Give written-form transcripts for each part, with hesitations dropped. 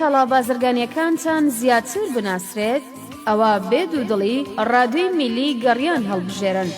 کەڵا بازرگانیەکانتان زیاتر بناسرێت ئەوە بێ دوودڵی ڕادیۆی میلی گەڕیان هەڵبژێرن.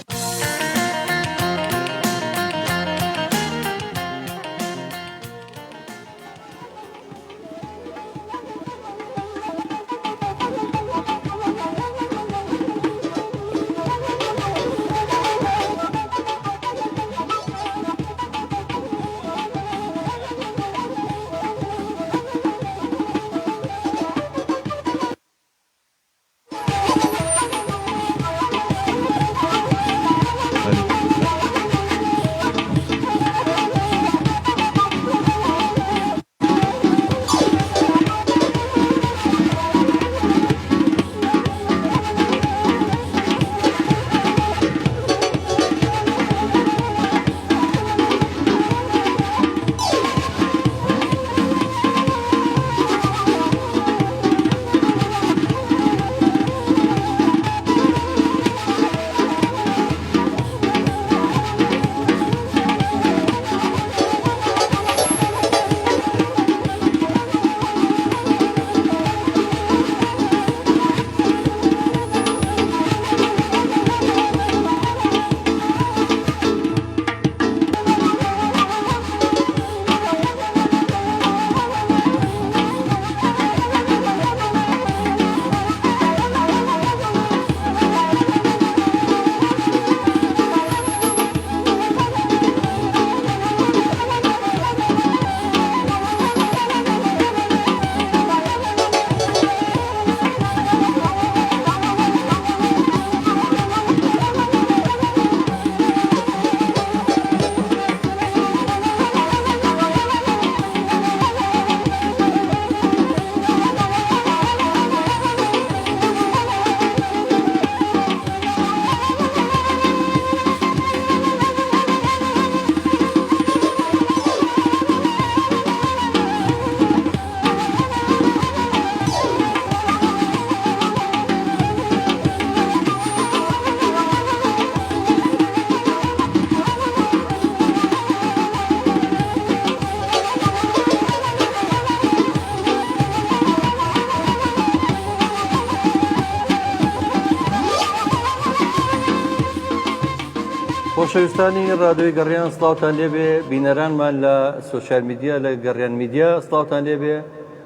خۆشەویستانی ڕادیۆی گەڕیان سڵاوتان لێبێ، بینەرانمان لە سوشیال میدیا لە گەڕیان میدیا سڵاوتان لێبێ،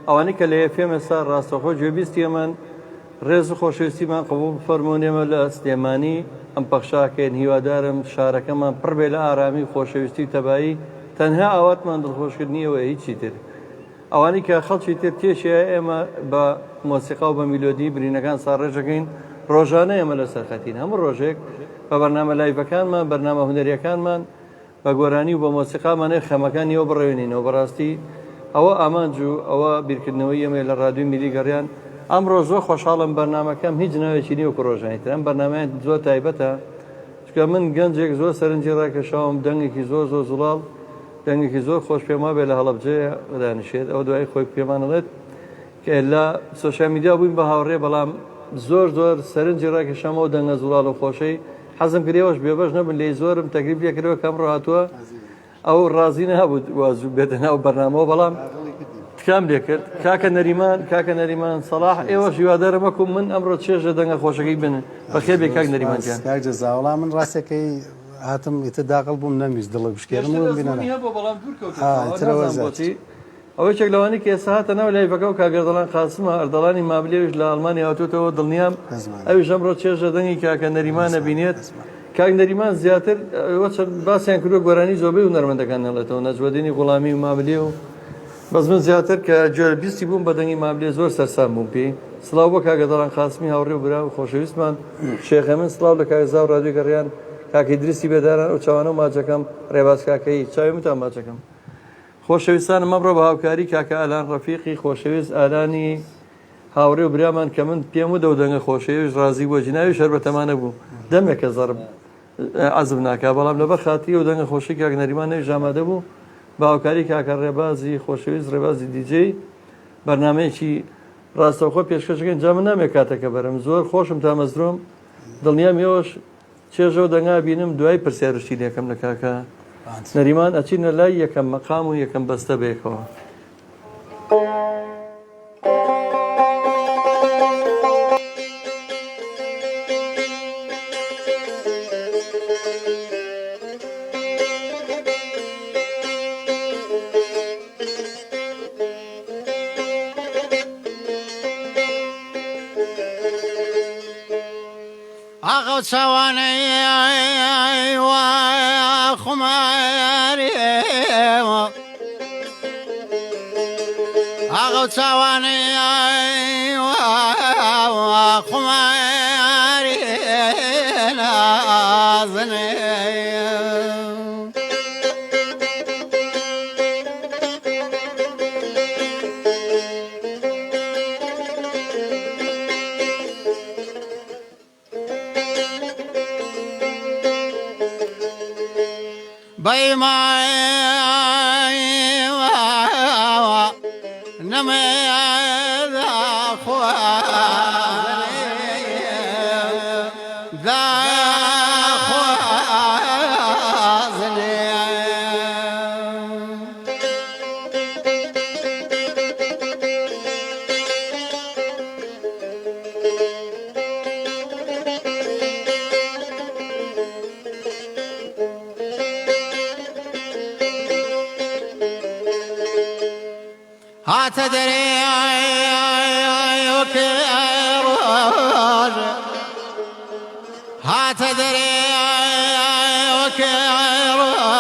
ئەوانەی کە لە FM ئێستا ڕاستەخۆ گوێبیستیەمان ڕێز و خۆشەویستیمان قبوڵ بفەرمونێمە لە سلێمانی ئەم پەخشاکەین. هیوادارم شارەکەمان پڕ بێ لە ئارامی خۆشەویستی و تەبایی، تەنها ئاواتمان دڵخۆشکردنیەوە هیچی تر. ئەوانەی کە خەڵکی تر تێشیە ئێمە بە مۆسیقا و بە میلۆدی برینەکان ساڕێژەکەین، ڕۆژانە ئێمە لەسەر خەتین. هەموو ڕۆژێک بە بەرنامە لایڤەکانمان، بەرنامە هونەریەکانمان بە گۆرانی و بە مۆسیقامانەی خەمەکانیەوە بڕێوێنینەوە. بەڕاستی ئەوە ئامانج و ئەوە بیرکردنەوەی ئێمە لە ڕادیۆی میلی گەڕیان. ئەمڕۆ زۆر خۆشحاڵم بەرنامەکەم هیچ ناوێکی نیوەکو ڕۆژانی تر. ئەم بەرنامەیان زۆر تایبەتە، چکە من گەنجێک زۆر سەرنجی ڕاکێشاوم، دەنگێکی زۆر زوڵاڵ، دەنگێکی زۆر خۆش پێما بێ لە هەڵەبجەیە دانیشێت. ئەو دوای خۆی پێمانەڵێت کە لە سۆشیال میدیا بووین بە هاوڕێ، بەڵام زۆر سەرنجی ڕاکێشامەوە دەنگە زوڵاڵ و خۆشەی حەزم کردێەوەش بێبەش نەبن لێی زۆرم تەکلیف لێکردەوە کەم ڕاتووە ئەو ڕازی نەبوو وازوو بێتە ناو بەرنامەوە، بەڵام تکام لێ کرد. کاکە نەریمان سەلاح، ئێوەش هیوادارم وەکوم من ئەمڕۆ چێژە دەنگە خۆشەکەی بنن. بەخێر بێ کاک نەریمان جان. کاک جەزاوەڵام من ڕاستەکەی هاتم ئیتر داقڵ بووم، نەویست دڵە بشکێرم و بینەوە ئەوەیەک لەوانی کە ئێستا هاتە ناو لایڤەکە و کاگەردەڵان قاسمە ئەردەڵانی مابلێویش لە ئەڵمانی هاتووتەوە، دڵنیام ئەویش ئەمڕۆ چێژە دەنگی کاکە نەریمانە بینێت. کاک نەریمان زیاتر باسییان کردو گۆرانی زۆربەی و نەرمەندەکان هەڵێتەوە، نەجوەدینی غوڵامی و مابلێ و بەس من زیاتر کە گوێبیستی بووم بە دەنگی مابلێ زۆر سەرسام بووم پێی. سڵاو بۆ کاگەدەڵان قاسمی هاوڕێ و برا و خۆشەویستمان، شێخە من سڵاو لە کاگەزا و ڕادیۆی گەڕیان، کاکی دروستی بێداران و چاوانە و ماچەکەم ڕێباز کاکەی چاوی متان ماچەکەم. خۆشەویستانم ئەمڕۆ بە هاوکاری کاکە ئالان ڕەفیقی خۆشەویست ئالانی هاوڕێ و برامان کە من پێم و دەنگە خۆشەویست ڕازی بۆ جیناوی شەربەتەمانە بوو، دەمێکە زەرب عەزم ناکا، بەڵام لەبەر خاتی و دەنگە خۆشی کاک نەریمان نەویش ئامادە بوو بە هاوکاری کاکە ڕێبازی خۆشەویست، ڕێبازی دیجێی بەرنامەیەکی ڕاستەوخۆ پێشکەشەکەن. جا من نامێ کاتەکە بەرم، زۆر خۆشم تا مەزرۆم، دڵنیام ئێوەش چێژە و دەنگا بینم دوای پرسیارشتی لێکەم لە کاکە نەریمان ئەچینە لای یەکەم مەقام و یەکەم بەستە بێکەوە. أغو تواني وخماري أغو تواني وخماري نازني بيما نمي ذا خواني ذا خواني هاتدري وكيروج هاتدري وكيروج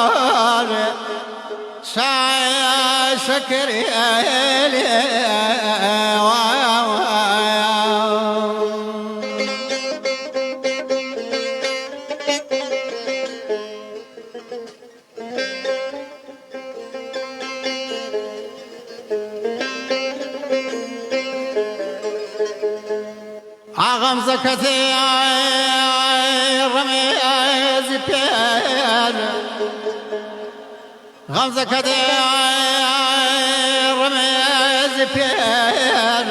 شاي شكري أغم زكتي رميز بيان غم زكتي رميز بيان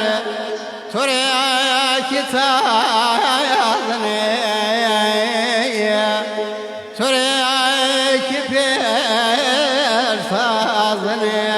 تري كتابني تري كبير فاضني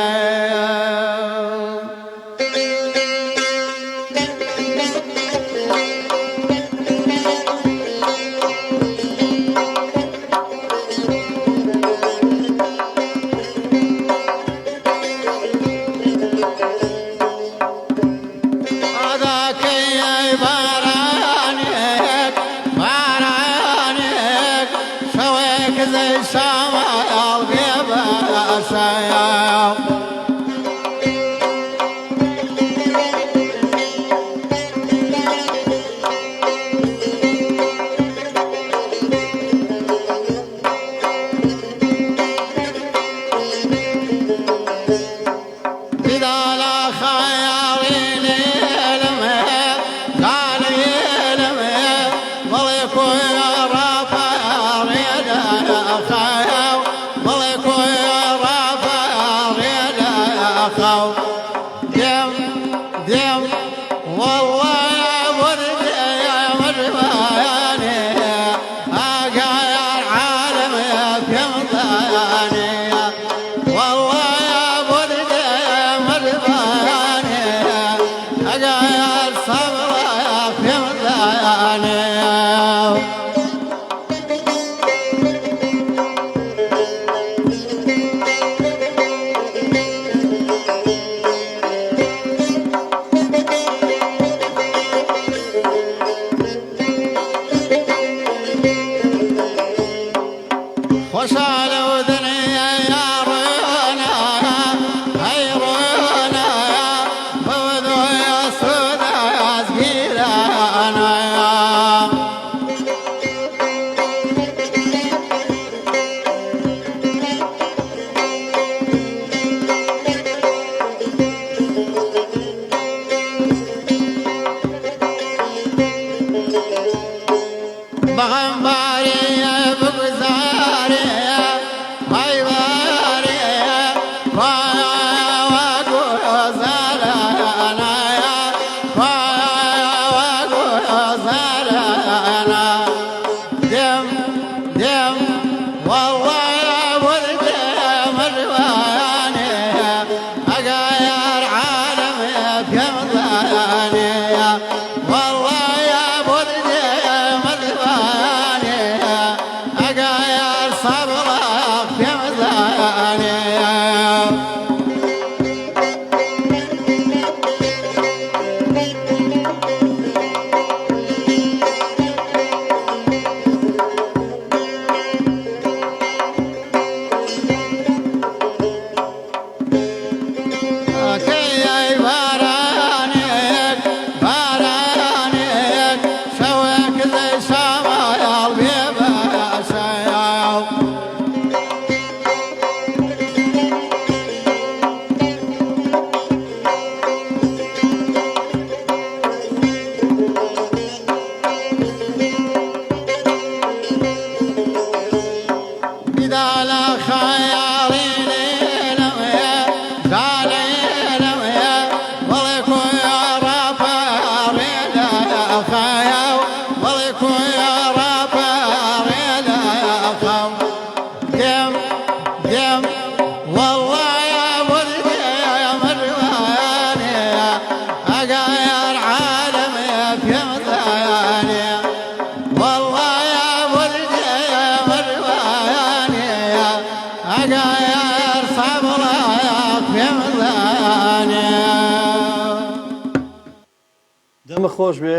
دەمە خۆش بێ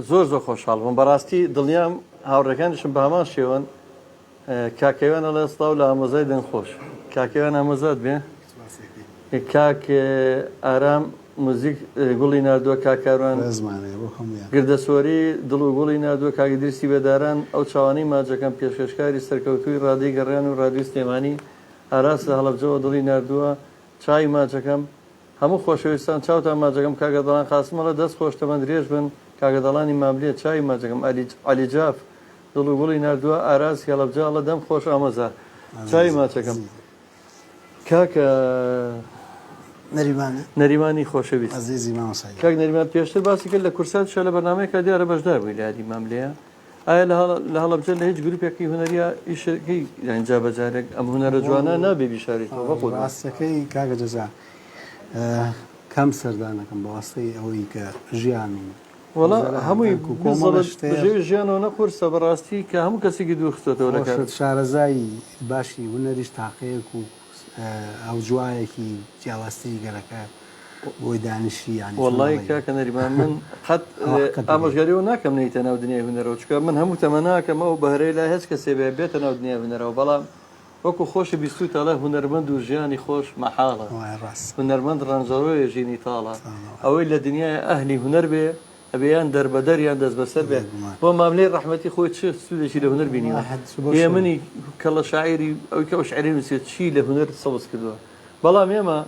زۆر زۆر خۆشحاڵ بووم بەڕاستی دڵنیام هاوڕەکانیشم بە هەمان شێوەن کاکەوێنە لە سڵاو لە ئامۆزای دەنگخۆش کاکەوێن ئامۆزات بێ کاک ئارام موزیک گوڵی نردووە کاکاروان گردەسۆری دڵ و گوڵی نردووە کاگدرسی بێداران ئەو چاوانەی ماجەکەم پێشکەشکاری سەرکەوتوی ڕادەی گەڕیان و ڕادوی سلێمانی ئاراس لە هەڵەبجەوە دڵی نردووە چای ماجەکەم هەموو خۆشەویستان چاوتان ماجەکەم کاگەدەڵان خاسمەڵە دەست خۆشتەمە درێژ بن کاگەدەڵانی ماملێ چای ماجەکەم عەلیجاف دڵ و گوڵی نردووە ئاراس هەڵەبجاڵە دەم خۆش ئامۆزا چای ماچەکەم کاکە نەریمانی خۆشەویست کاک نەریمان پێشتر باسی کرد لە کورسات شە لە بەرنامەیەکە دیارە بەشدار بووی لە یادی ماملەیە ئایا لە هەڵەبجە لە هیچ گروپێکی هونەریە ئیشەکەی ئەنجا بەجارێک ئەم هونەرە جوانە نابێ بیشاریتەوە بەخۆت ڕاستەکەی کاگە جەزا کەم سەردانەکەم بەواسطەی ئەوەی کە ژیان وڵا هەمووی ژیانەوە نەخورسە بەڕاستی کە هەموو کەسێکی دووخستێتەوە لەکات شارەزایی باشی هونەریش تاقەیەک و ئەو جوایەکی جیاواستی گەرەکە بۆی دانیشی یانی وڵی کاکە نەریمان من قەت ئامۆژگاریەوە ناکەم نەیتە ناو دنیای هونەرەوە چکە من هەموو تەمە ناکەمە و بەهرەی لا هێچ کەسێ بێتە ناو دنیای هونەرەوە بەڵام وەکو خۆشی بیستوی تاڵە هونەرمەند و ژیانی خۆش مەحاڵە هونەرمەند ڕەنجەڕۆیە ژینی تاڵە ئەوەی لە دنیای ئەهلی هونەر بێ ئەبیان دەربەدەریان دەست بەسەر بێ بۆ ماملەی ڕەحمەتی خۆی چ سوودێکی لە هونەر بینیوە هێ منی کە لە شاعری ئەوی کە ئەو شعری نووسێت چی لە هونەر سەوز کردووە بەڵام ئێمە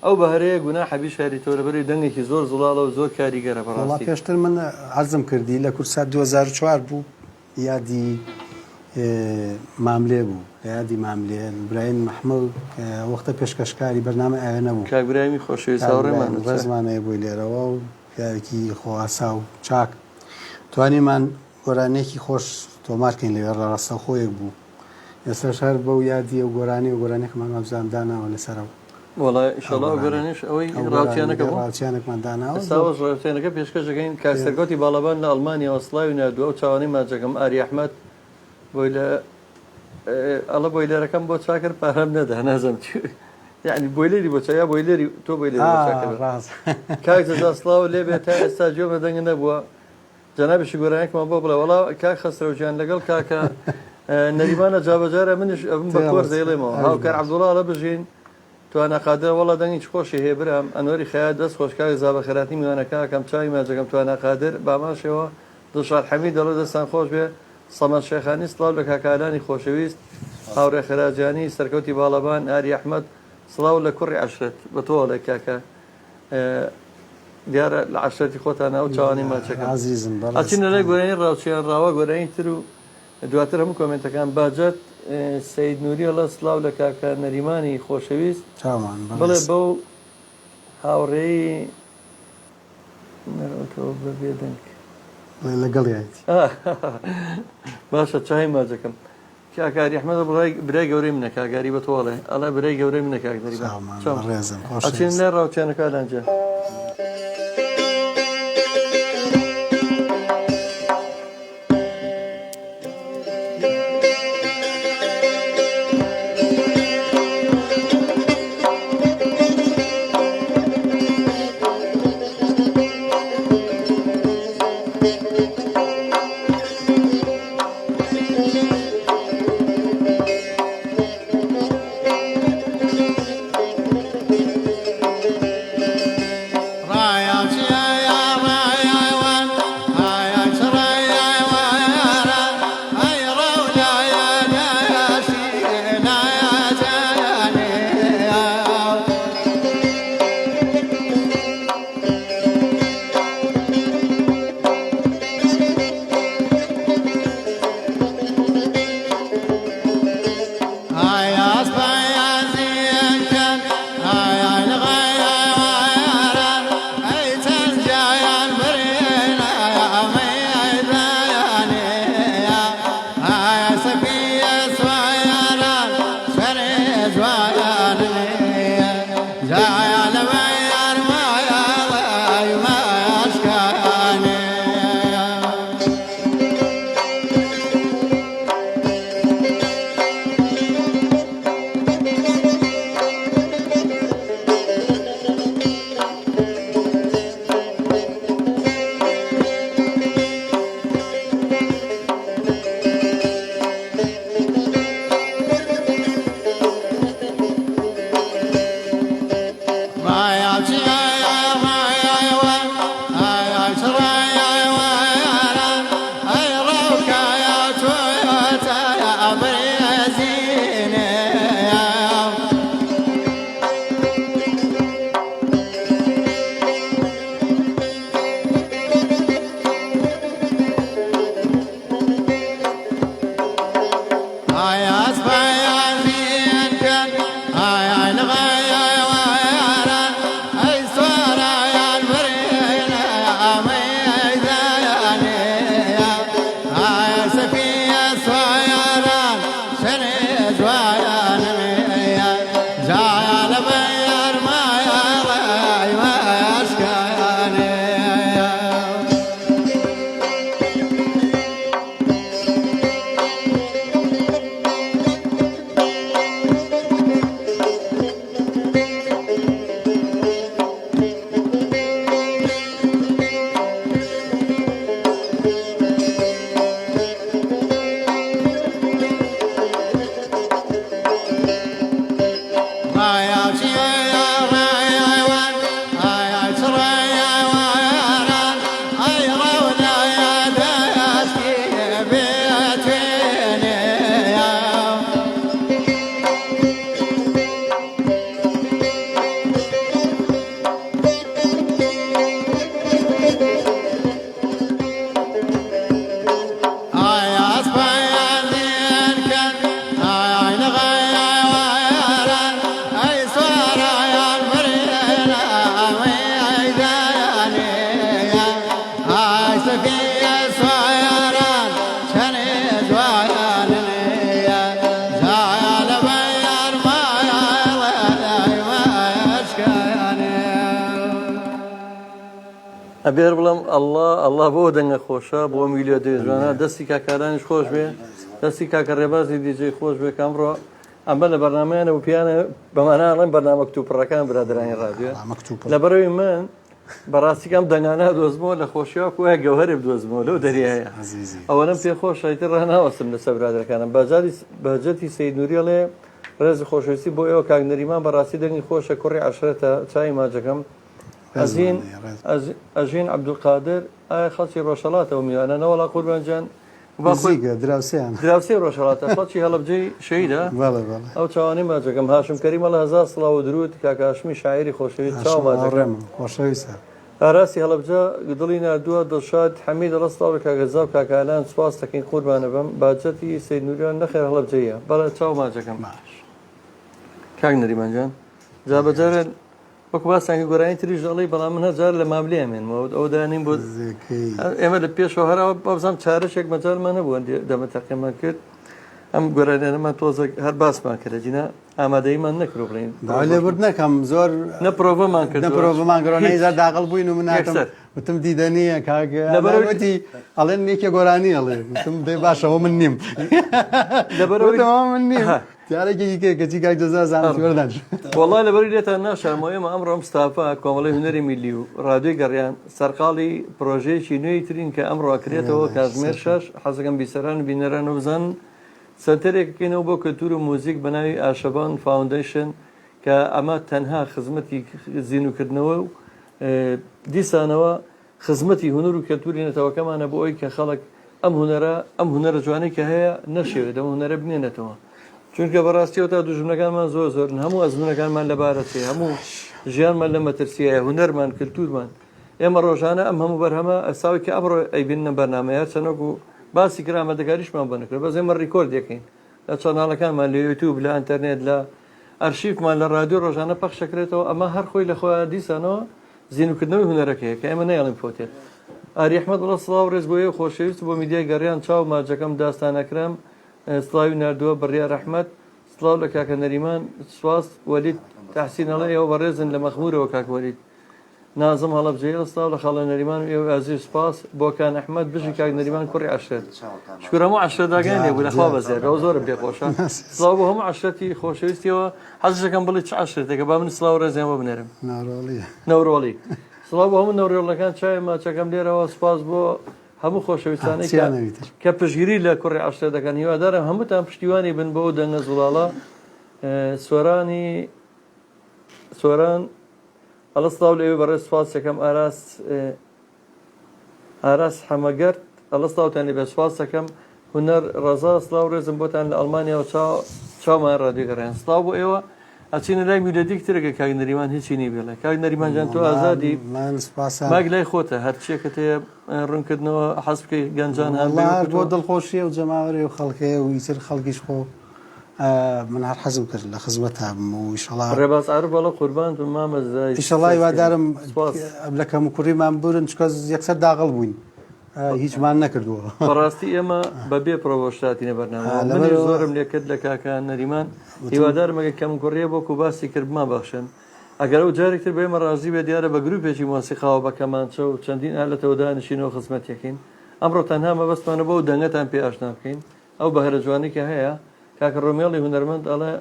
ئەو بەهرەیە گونا حەبی شاری تۆ لەبەری دەنگێکی زۆر زڵاڵە و زۆر کاریگەرە بەڕاستی پێشتر من عەزم کردی لە کورسات 2004 بوو یادی ماملێ بوو یادی ماملێ براین محمل وەختە پێشکەشکاری بەرنامە ئاوێنە بوو کاک برایمی خۆشەویست هاوڕێمان ڕێزمانەیە بووی لێرەوە و پیاوێکی خۆئاسا و چاک توانیمان گۆرانێکی خۆش تۆمارکەین لەوێ ڕاستە خۆیەک بوو ئێستا شار بەو یادی و گۆرانی و گۆرانێکمان مەبزاندانەوە لەسەرەوە وڵای ئینشەڵا گۆرانیش ئەوەی ڕاوچیانەکە بوو ڕاوچیانێکمان داناوە ئێستاوەش ڕاوچیانەکە پێشکەشەکەین کاسەرگۆتی باڵەبان لە ئەڵمانیا وەسڵاوی نردووە و چاوانەی ماجەکەم ئاری ئەحمەد بۆی لە ئەڵە بۆیلەرەکەم بۆ چاکر پارەم نەدا نازەم یعنی بۆیلەری بۆ چایا بۆیلەری تۆ بۆیلەری کاک جەزا سڵاو لێ بێت تا ئێستا جۆمە دەنگ نەبووە جەنابیشی گۆرانێکمان بۆ بڵێ وەڵا کاک خەسرەوجیان لەگەڵ کاکە نەریمانە جابەجارە منش ئەبم بە کۆر دەیڵێمەوە هاوکار عەبدوڵڵا لە بژین توانە قادر وەڵا دەنگی خۆشی هەیە برام ئەنوەری خەیات دەست خۆشکاری زابە خێراتی میوانەکە کەم چاوی ماجەکەم توانە قادر باماشەوە دڵشاد حەمید دەڵێ دەستان خۆش بێ سەمەد شێخانی سڵاو لە کاکارانی خۆشەویست هاوڕێ خەراجانی سەرکەوتی باڵەبان ئاری ئەحمەد سڵاو لە کوڕی عەشرەت بە تۆ لە کاکە دیارە لە عەشرەتی خۆتانە ئەو چاوانی ماچەکە ئەچینە لای گۆرانی ڕاوچیان ڕاوە گۆرانی تر و دواتر هەموو کۆمنتەکان باجەت سەید نووری هەڵە سڵاو لە کاکە نەریمانی خۆشەویست بڵێ بەو هاوڕێی بەبێ دەنگ لەگەڵ باشە چای ماجەکەم کاکاری ئەحمەد برای گەورەی منە کاگاری بە تۆڵێ ئەڵە برای گەورەی منە کاک نەریمان ئەچین لای ڕاوچیانەکە لەنجە بفي سويران شني جوانني زال بيار ما اشكاني ئەبێر بڵم ئەله بۆ دەنگە خۆشە بۆ میلیۆ دێژوانە دەستی کاکارانیش خۆش بێ دەستی کاکە ڕێبازی دیجێ خۆش بێ کامڕۆ ئەمە لە بەرنمەیانە و پیانە بەماناڵێن بەرنامە کتوپڕەکان برادرانی ڕادیۆ لە بەرەوەی من بەڕاستیکەم دەنگانە دۆزمەوە لە خۆشیەوە کوە گەوهرێ بدۆزمەوە لەو دەریایە ئەوەنم پێ خۆش شایتر ڕناوەستم لەسەر برادەکانم بەجەتی سەید نووریەڵێ ڕێزی خۆشەویستی بۆ ئێوە کاکنەریمان بەڕاستی دەنگی خۆشە کوڕی عەشرەتە چای ماجەکەم ئەژین عەبدولقادر ئایا خەڵکی ڕۆژهەڵاتەوە میوانە نەوەڵا قوربانجان دراوسێ ڕۆژهەڵاتە خەڵکی هەڵەبجەی شەیدە ئەو چاوانی ماجەکەم هاشم کەریمە لە هەزار سڵاو و درود کاکاشمی شاعری خۆشەویست چاو ماجەکەم خۆشەویستە ئاراسی هەڵەبجە دڵی نردووە دڵشاد حەمید ڕستاوە کاگەزا و کاکالان سواس دەکەین قوربانە بم باجەتی سەید نووریان نەخێر هەڵەبجەیە بەڵێ چاو ماجەکەم کاک نەریمانجان جابەجارێن وەکو باسانکە گۆرانی تریش دەڵی بەڵام من هەجار لە مابلی ئەمێنمەوە ئەو دانیم بۆ ئێمە لە پێشەوە هەراوە بەزانام چارەشێک مەجارمان نەبووە دەمەتەقیمان کرد ئەم گۆرانیانەمان تۆزە هەر باسمان کرد جینە ئامادەیمان نەکرۆ بڵین لێبرد نەکەم زۆر نەپرۆڤەمان کرد نەپرۆڤەمان گەڕۆنەیزار داغڵ بووین و من ناتم وتم دیدەنیە کاگەتی ئەڵێن نیکە گۆرانی ئەڵێ وتم دەی باشەوە من نیم لەبەرەوەی من نیم دیارێکی کەچی کاک جەزا زانستیوەردان وەڵای لەبەری لێتان ناشارمەوە ئێمە ئەمڕۆ مستافا کۆمەڵی هونەری میلی و ڕادیۆی گەڕیان سەرقاڵی پرۆژەیەکی نوێی ترین کە ئەمڕۆ ئەکرێتەوە کاتژمێر 6 حەزەکەم بیسەران و بینەران و بزانن سەنتەرێکەکەینەوە بۆ کەلتور و موزیک بەناوی ئاشەبان فاوندیشن کە ئەمە تەنها خزمەتی زیینوکردنەوە و دیسانەوە خزمەتی هونەر و کەلتوری نەتەوەکەمانە بۆ ئەوی کە خەڵک ئەم هونەرە جوانەی کە هەیە نەشێوێت ئەم هونەرە بنێنێتەوە چونکە بەڕاستیەوە تا دوژمنەکانمان زۆرن هەموو ئەزمونەکانمان لەبارەت هەموو ژیانمان لە مەترسیە هونەرمان کللتورمان ئێمە ڕۆژانە ئەم هەموو بەرهەمە ئەساوی کە ئەمڕۆ ئەیبینە بەرنمەیە چەنەک و باسی کرامەدەگاریشمان بنکرێت بەس ئێمە ڕیکۆرد دەکەین لە چەناڵەکانمان لە یوتیوب لە ئەنتەرنێت لە ئەرشیفمان لە ڕادیۆ ڕۆژانە پەخشەکرێتەوە ئەمە هەر خۆی لە خۆیان دیسانەوە زیینوکردنەوەی هونەرەکەیە کە ئێمە نەیەڵین فۆتێت ئاری ئەحمەد ڕە سڵاو ڕێز بۆ ئێوە خۆشەویست بۆ میدیای گەڕیان چاو ماجەکەم داستانەکرام سڵاوی نردووە بڕیار ئەحمەد سڵاو لە کاکە نەریمان سواس وەلید تەحسینەڵە ئێوە بەڕێزن لە مەخمورەوە کاک وەلید نازم هەڵەبجەیە سڵاو لە خاڵە نەریمان و ئێوە ئازیز سپاس بۆ کان ئەحمەد بژی کاک نەریمان کوڕی عەشرەت شکر هەموو عەشرەتداگیان لێبوو لەخوا بەزێر ئەو زۆرم پێخۆشە سڵاو بۆ هەموو عەشرەتی خۆشەویستیەوە حەزەکەم بڵێ چ عەشرەتێکە با من سڵاو ڕێزیان بۆ بنێرم نەورۆڵی سڵاو بۆ هەموو نەورۆڵەکان چای ماچەکەم لێرەوە سپاس بۆ هەموو خۆشەویستانەی کە پشگیری لە کوڕی عەشرەت دەکەن هیوادارم هەمووتان پشتیوانی بن بۆ دەنگە زوڵاڵە سۆران ئەڵە سڵاو لەوێ بەڕێز سواس یەکەم ئاراس حەمەگەرد ئەڵە سڵاوتان لێ بێ سواس یەکەم هونەر ڕەزا سڵاو ڕێزم بۆتان لە ئەڵمانیاوە چاومان ڕادیۆ گەڕیان سڵاو بۆ ئێوە ئەچینە لای میلۆدی کترێکە کاک نەریمان هیچی نی بێڵێ کاک نەریمانجان تۆ ئازادی ماگ لای خۆتە هەرچیەکە تێ ڕوونکردنەوە حەز بکەی گەنجان بۆ دڵخۆشیە و جەماوەرێ و خەڵکەیە و ئیتر خەڵکیش خۆ من هەر حەزم کرد لە خزمەتە بم و ئیشەڵا ڕێباز عارف بەڵە قوربان مامەزای ئیشەڵا هیوادارم لە کەم و کوڕیمان برن چکە یەکسەر داغڵ بووین هیچمان نەکردووە بەڕاستی ئێمە بەبێ پرۆڤۆشتاتینە بەرنامە منی زۆرم لێ کرد لە کاکە نەریمان هیوادارم ئەگە کەم کوڕیە بۆ و باسی کرد بما بەخشن ئەگەر ئەو جارێکتر بێمە ڕازی بێ دیارە بە گروپێکی مۆسیقاوە بە کەمانچە و چەندین ئالەتەوە دانیشینەوە خزمەتەکەین ئەمڕۆ تەنها مەبەستمانە بۆ دەنگەتان پێ ئاشنا بکەین ئەو بەهرە جوانی کە هەیە کاکە ڕۆمێڵی هونەرمەند ئەڵێ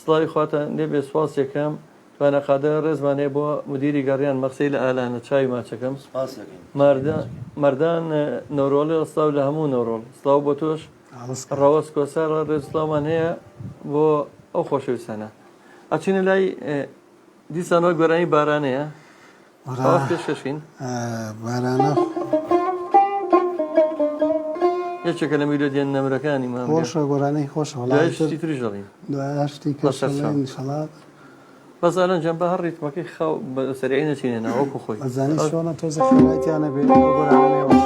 سڵاوی خواتان لێ بێ سواس یەکەم توانەقادە ڕێزمانەیە بۆ مدیری گەڕیان مەقسەی لە ئالانە چاوی ماچەکەم مەردان نەورۆڵی سڵاو لە هەموو نەورۆڵ سڵاو بۆ تۆش ڕەوەس کۆسار ڕێز سڵاومان هەیە بۆ ئەو خۆشەویستانە ئەچینە لای دیسانەوە گۆرانی بارانەیە پێشکەشین بارانە یەکێکە لە میلۆدیان نەمرەکانی خۆشە گۆرانەی خۆشە وڵای تریش دەڵین دوشتی خەڵات بەس ئەلەن جەمبە هەر ڕیتمەکەی خاو سەریعی نەچینێنە وەکو خۆی ئەزانی چۆنە تۆزە خێرایەتیانە بێت گۆرانەوە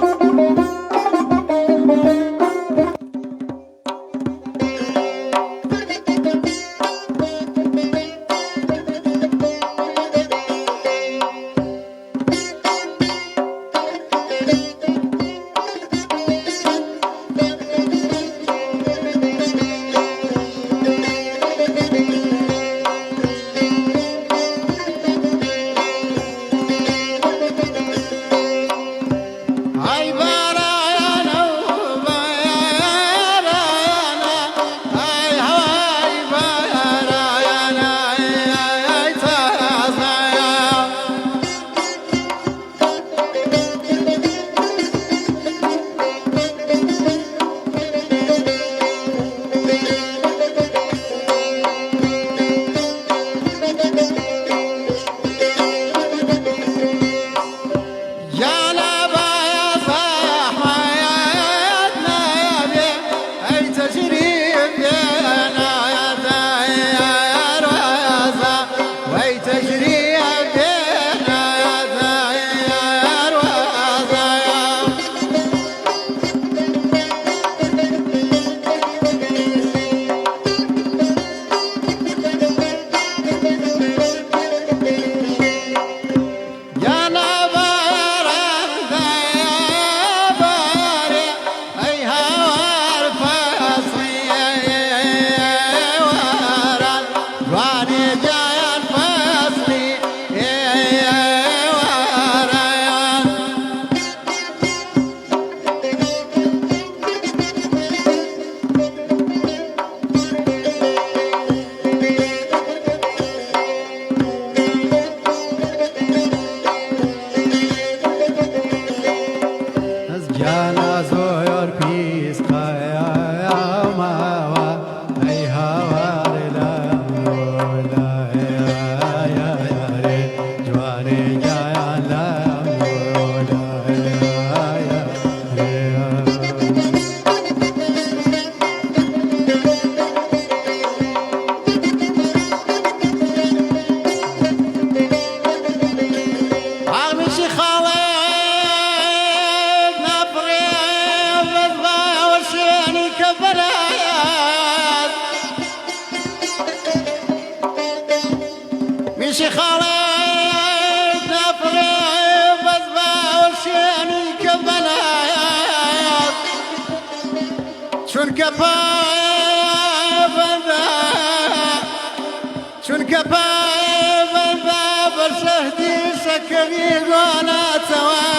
شخالي نفري بزبا وشيني كبلايا شون كبايا بندا شون كبايا بندا برشهدي سكري قولا توايا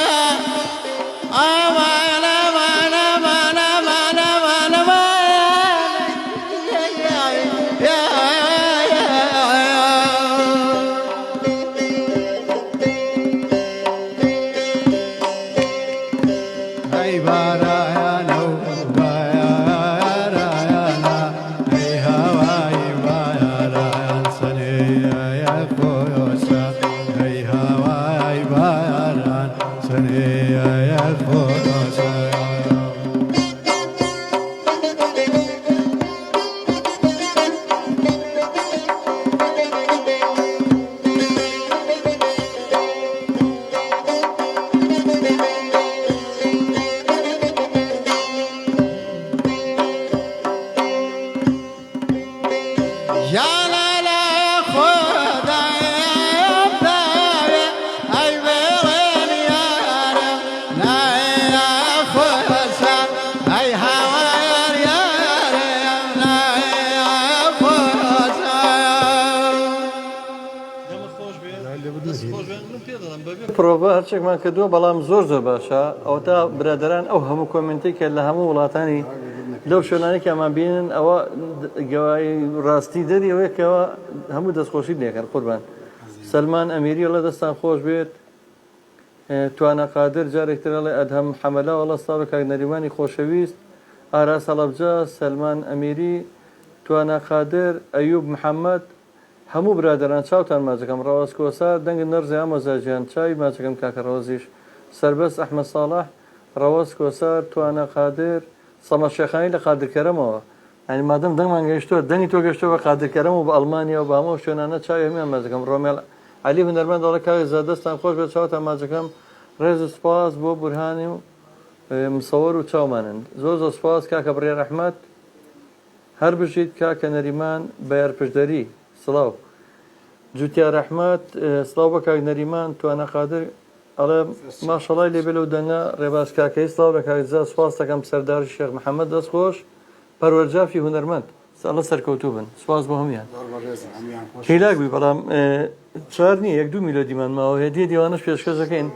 پرۆڤە هەرچێکمان کردووە بەڵام زۆر زۆر باشە ئەو تا برادران ئەو هەموو کۆمنتێکە لە هەموو وڵاتانی لەو شوێنانێکی ئەمان بینن ئەوە گەوای ڕاستی دەری ئەوەیەکەوە هەموو دەستخۆشی لێکەن قوربان سەلمان ئەمیری وڵە دەستان خۆش بێت توانە قادر جارێکترەڵێ ئەدهەم حەمەلا وڵە ساڵ کاک نەریمانی خۆشەویست ئاراس هەڵەبجە سەلمان ئەمیری توانە قادر ئەیوب محەممەد هەموو برادران چاوتان ماچەکەم ڕاوەز کۆسار دەنگ نەرزی ئامۆزاجیان چاوی ماچەکەم کاکە ڕۆزیش سەربەست ئەحمەد ساڵح ڕاوەز کۆسار توانە قادر سەمە شێخانی لە قادرکەرەمەوە ینی مادەم دەنگمان گەیشتووە دەنی تۆ گەشتەوە بە قادرکەرەم و بە ئەڵمانیا و بە هەموو شوێنانە چاوی هەمیان ماچەکەم ڕۆمێڵ علی هونەرمەند دەڵێ کاوی زادەستان خۆش بێت چاوتان ماچەکەم ڕێز و سپاس بۆ بورهانی و مسەوەر و چاومانن زۆر زۆر سپاس کاکە بڕێ ڕەحمەت هەر بژیت کاکە نەریمان بە یارپشدەری سڵاو جوتیا ڕەحمەت سڵاو بە کاک نەریمان توانە قادر ئەڵێ ماشەڵای لێبێ لەو دەنگە ڕێباز کاکەی سڵاو لە کاکزا سوپاس دەکەم سەرداری شێخ محەممەد دەستخۆش پەروەرجافی هونەرمەند ئەڵە سەرکەوتوو بن سوپاس بۆ هەمویان هیلاگوی بەڵام چار نییە 1-2 میلۆدیمان ماوە هێدیە دیوانش پێشکەش دەکەین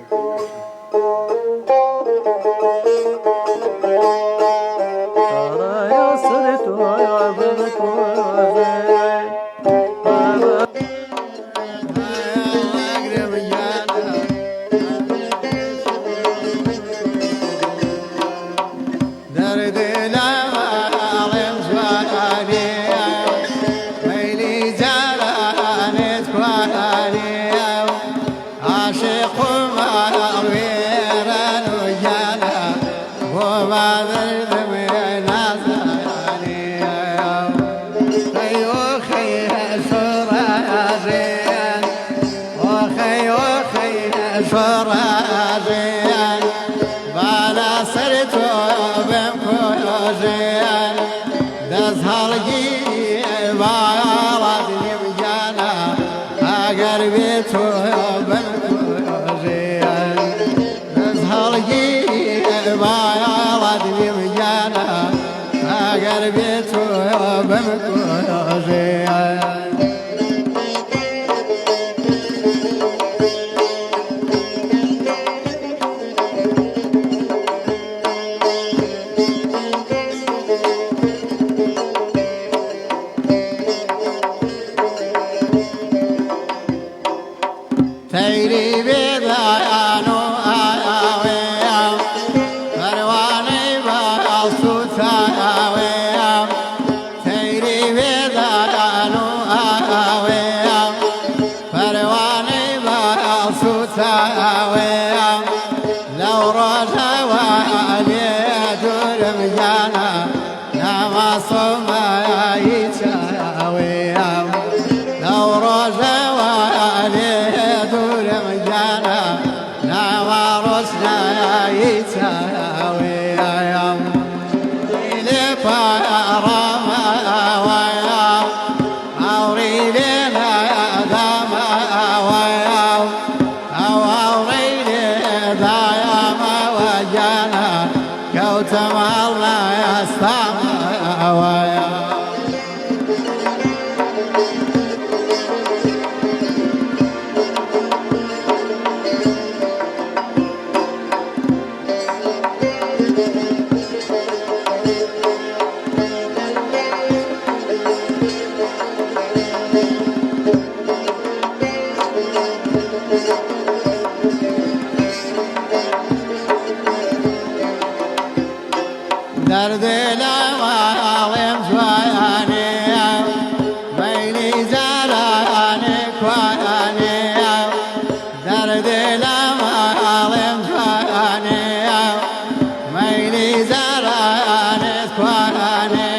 ماڵنا ئەستامەوەیە دەردێ لە ماڵێم جوایانێ مەیلی جارانێ کوایانێ دەردێ لە ماڵێم جوایانێ مەیلی جارانێ کوایانێ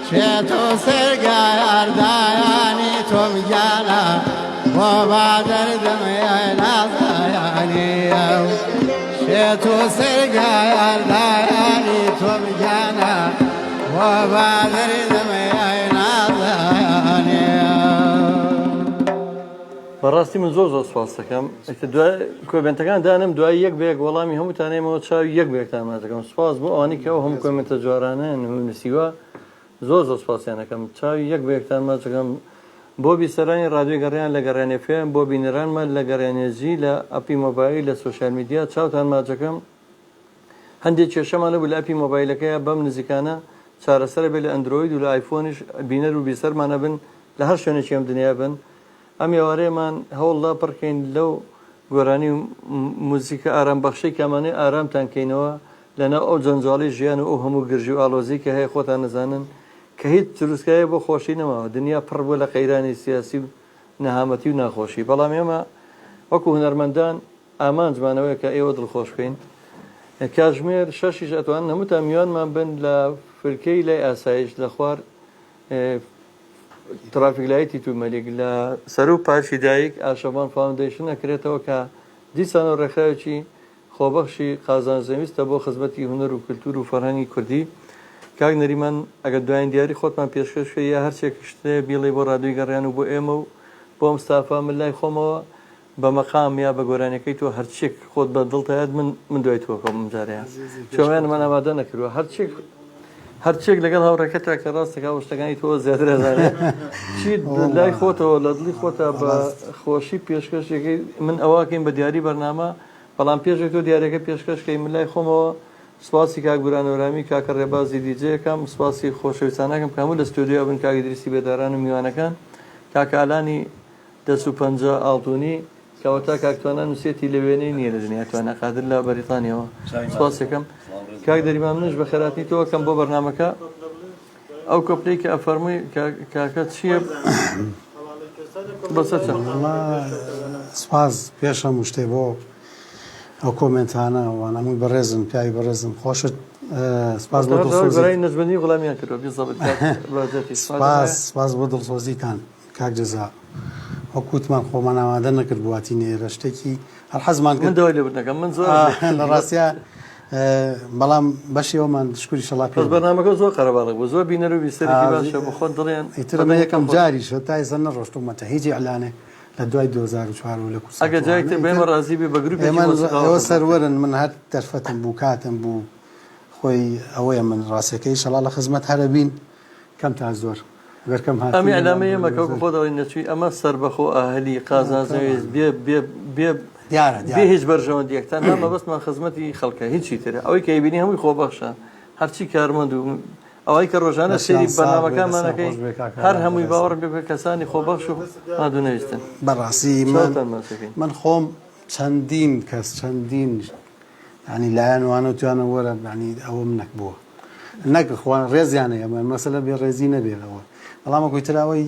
شێت و سەرگاردایانی تۆم گیانە بۆ با دەردمێ نازایانی شێت و سەرگاردایانی تۆم گیانە بۆ با دەردمێ نازایانی بەڕاستی من زۆر سوپاس دەکەم کۆمنتەکان دانم دوای یەک بێک وەڵامی هەمووتانێمەوە چاوی یەک بێکتان ما دەکەم سوپاس بۆ ئەوانی کە ئەو هەموو کۆمنتە جوارانەن و نووسیوە زۆر سوپاسیان دەکەم چاوی یەک بێکتان ما دەکەم بۆ بیسەرانی ڕادیۆی گەڕیان لە گەڕیان FM بۆ بینەرانمان لە گەڕیانێژی لە ئەپی مۆبایل لە سوشیال میدیا چاوتان ماچەکەم هەندێک کێشەمانە بوو لە ئەپی مۆبایلەکەیە بەم نزیکانە چارەسەر بێت لە ئەندرۆید و لە ئایفۆنیش بینەر و بیسەرمانە بن لە هەر شوێنێکی ئەم دنیا بن ئەم ێوارەیەمان هەوڵدا پڕکەین لەو گۆرانی و موزیکە ئارامبەخشەی کامانەی ئارامتانکەینەوە لەناو ئەو جەنجاڵی ژیان و ئەو هەموو گرژی و ئالۆزی کە هەیە خۆتان نەزانن کە هیچ دروستکایە بۆ خۆشی نەماوە دنیا پڕ بووە لە قەیرانی سیاسی و نەهامەتی و ناخۆشی بەڵام ئێمە وەکو هونەرمەندان ئامانجمانەوەی کە ئێوە دڵخۆش بکەین کاتژمێر 6 ئەتوان هەمووتان میوانمان بن لە فلکەی لای ئاسایش لە خوار ترافیکلایەتی تومەلیک لە سەر و پارچی دایک ئاشەبان فاوندیشن ئەکرێتەوە کە دیسانەوە ڕێکخراوێکی خۆبەخشی قازانجەویستە بۆ خزمەتی هونەر و کولتور و فەرهەنگی کوردی کاک نەریمان ئەگەر دوایین دیاری خۆتمان پێشکەشکە یا هەرچێک شتێ بیڵێ بۆ ڕادیۆی گەڕیان و بۆ ئێمە و بۆ مستافا من لای خۆمەوە بە مەقام یا بە گۆرانەکەی تۆ هەرچێک خۆت بە دڵتەیەت من دوای تۆکەم جارەیە چۆمیان من ئامادە نەکردووە هەرچێک لەگەڵ هاوڕێکەتە کە ڕاستەکە شتەکانی تۆ زیاتر هەزانێت چی لای خۆتەوە لە دڵی خۆتە بە خۆشی پێشکەشێکی من ئەوواکەین بە دیاری بەرنامە بەڵام پێشێک تۆ دیارەکە پێشکەشکەی من لای خۆمەوە سپاسی کاک گورانۆرامی کاکە ڕێبازی دیجەکەم سپاسی خۆشەویستانەکەم کامل لە ستودیۆ بن کاکی دریسی بێداران و میوانەکان کاکالانی دەست و پەنجە ئاڵتونی کەوەتا کاکتوانە نووسێتی لە وێنەی نییە لە دنیا توانە قادر لە بەریتانیەوە سپاسەکەم کاک دەریمان منش بە خێراتی تۆ کەم بۆ بەرنامەکە ئەو کۆپلەی کە ئەفەرمووی کاکە چییە بەسە سپاس پێشەم شتێ بۆ ئەو کۆمنتانە وانەمووی بەڕێزم پیاوی بەڕێزم خۆشت سپاس بۆ نەجبنی وڵامیان کردوە سپاس بۆ دڵسۆزیتان کاک جەزا وەکوتمان خۆمان ئامادە نەکرد بواتی نێرە شتێکی هەر حەزمان من دوای لێ بنەکەم من زۆر لە ڕاستیە بەڵام بەشی ئەومان شکوری شەڵا پێ بەرنامەکە زۆر قەرەباڵک بوو زۆر بینەر و بیسەرێکی باشە بۆ خۆت دڵێن ئیترمە یەکەم جاریشە تا ئێستا نەڕۆشتومەتە هیچی ئەلانێ لە دوای 2004 لە کورس ئەگە جایتر بێمە ڕازی بێ بە گروپی ئەوە سەروەرن من هەر دەرفەتم بوو کاتم بوو خۆی ئەوەیە من ڕاستەکەی شەڵا لە خزمەت هەرە بین کەم تا زۆر گەرکەم هات ئەمی ئەلامەیە مەکەوکە خۆدەوەی نەچووی ئەمە سەربەخۆ ئاهەلی قازانجەویست بێ هیچ بەرژەوەندیەکتان نامە بەستمان خزمەتی خەڵکە هیچی ترە ئەوەی کە بینی هەمووی خۆبەخشە هەرچی کارمەند و ئەوەی کە ڕۆژانە سێری بەرنامەکانمانەکەی هەر هەمووی باوەڕ بێ کەسانی خۆبەخش و مادوو نەویستن بەڕاستی من خۆم چەندین کەس چەندین ینی لایەنوانە توانە وەرە ینی ئەوەم نەک بووە نەکخوان ڕێزیانەیە مەسەلە بێ ڕێزی نەبێتەوە بەڵام گویتراوەی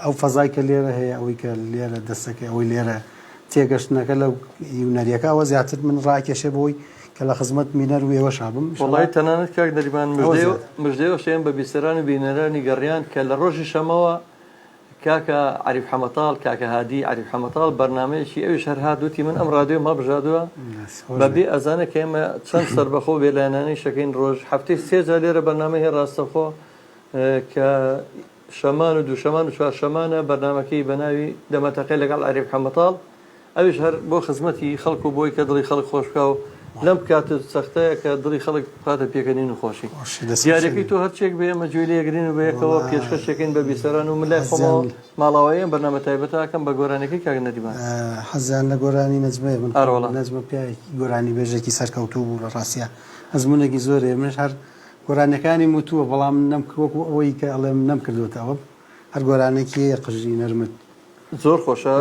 ئەو فەزای کە لێرە هەیە ئەوەی کە لێرە دەستەکە ئەوەی لێرە تێگەشتنەکە لەو یونەریەکەەوە زیاتر من ڕاکێشە بۆی کە لە خزمەت مینەر و ئێوە شابم وڵی تەنانەت کاک دەریمان مژدەوە شێن بە بیسەران و بینەرانی گەڕیان کە لە ڕۆژی شەمەوە کاکە عریف حەمەتاڵ کاکە هادی عریف حەمەتاڵ بەرنامەیەکی ئەویش هەر هادووتی من ئەم ڕادیۆ ما بژادووە بەبێ ئەزانە کە ئێمە چەند سەربەخۆ بێلایەنانەی شەکەین ڕۆژ هەفتەی سێجا لێرە بەرنامە هەیە ڕاستەخۆ کە شەمان و دووشەمان و چوارشەمانە بەرنامەکەی بە ناوی دەمەتەقەی لەگەڵ عریف حەمەتاڵ ئەویش هەر بۆ خزمەتی خەڵک و بۆی کە دڵی خەڵک خۆشکە و لەم کاتە سەختەیە کە دڵی خەڵک بخاتە پێکەنین و خۆشی دیارەکەی تۆ هەرچێک بێ ئەمە گوێ لێگرین و بەیەکەوە پێشکەشێکین بە بیسەران و من لای خۆمەوە ماڵاواییان بەرنامە تایبەتەکەم بە گۆرانەکەی کاک نەریمان حەزیان لە گۆرانی نەجمەیە من نەجمە پیاوێکی گۆرانی بێژێکی سەرکەوتوو بوو لە ڕاستیە ئەزمونێکی زۆرێ منش هەر گۆرانەکانی وتووە بەڵام نەمکوەکو ئەوەی کە ئەڵێم نەمکردوتەوە هەر گۆرانێکی قژی نەرمت زۆر خۆشە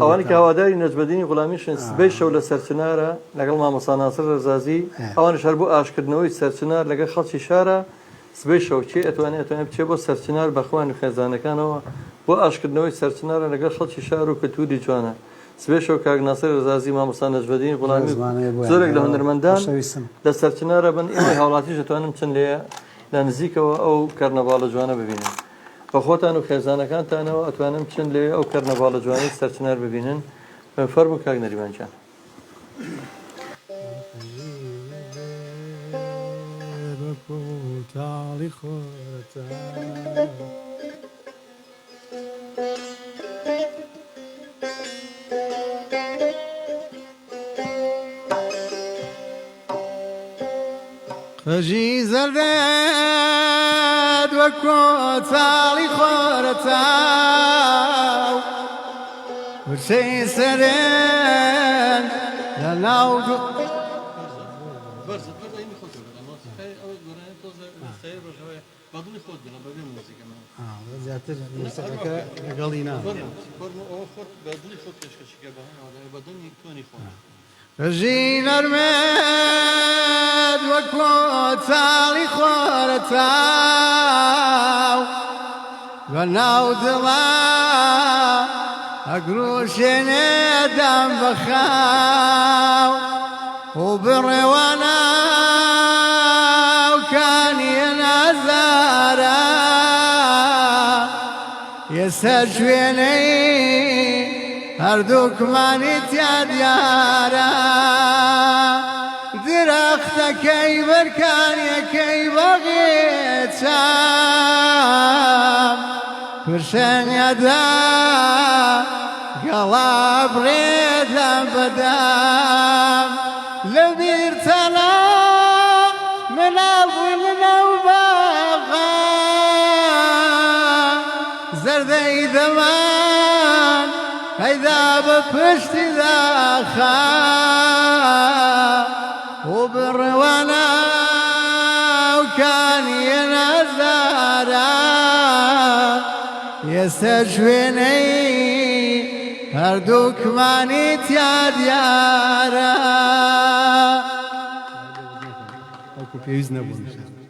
ئەوانی کە هەواداری نەجمەدینی غوڵامیشن سبەی شەو لە سەرچنارە لەگەڵ مامۆستا ناسر ڕەزازی ئەوانش هەر بۆ ئاشکردنەوەی سەرچنار لەگەڵ خەڵکی شارە سبەی شەو چێ ئەتوانێت بچێت بۆ سەرچنار بەخوان و خێزانەکانەوە بۆ ئاشکردنەوەی سەرچنارە لەگەڵ خەڵکی شار و کەلتوری جوانە سبەی شەو کاک ناسر ڕەزازی مامۆستا نەجمەدینی غوڵامی زۆرێک لە هونەرمەندان لە سەرچنارە بن ئێمەی هاوڵاتیش دەتوانم چەند لە نزیکەوە ئەو کەرنەڤاڵە جوانە ببینن بە خۆتان و خێزانەکانتانەوە ئەتوانم چند لێ ئەو کەرنەڤاڵە جوانەی سەرچنار ببینن فەرموو کاک نەریمانجان خەژی زەردێت وەکو تاڵی خۆرەتاو ورچەی سەرێن لە ناو زیاتر لەگەڵی نا خەژی نەرمێت وەکو تاڵی خۆرەتاو بە ناو دڵا ئەگروشێنێ دام بەخاو و بڕێواناوکانی نازارە یەسەر شوێنەی هەردووکمانی تیا دیارە درەختەکەی بەرکانیەکەی بەغێچام پرشەنیەدا گەڵا بڕێدەم بەدام لە بیرتەڵا مناڵبووی منەو باغا زەردەی دەمان هەیدا بە پشتی داخا و بڕێواناوکانی نەزارە یەسەر شوێنەی هەردووکمانی تیا دیارە پێویست نەبوو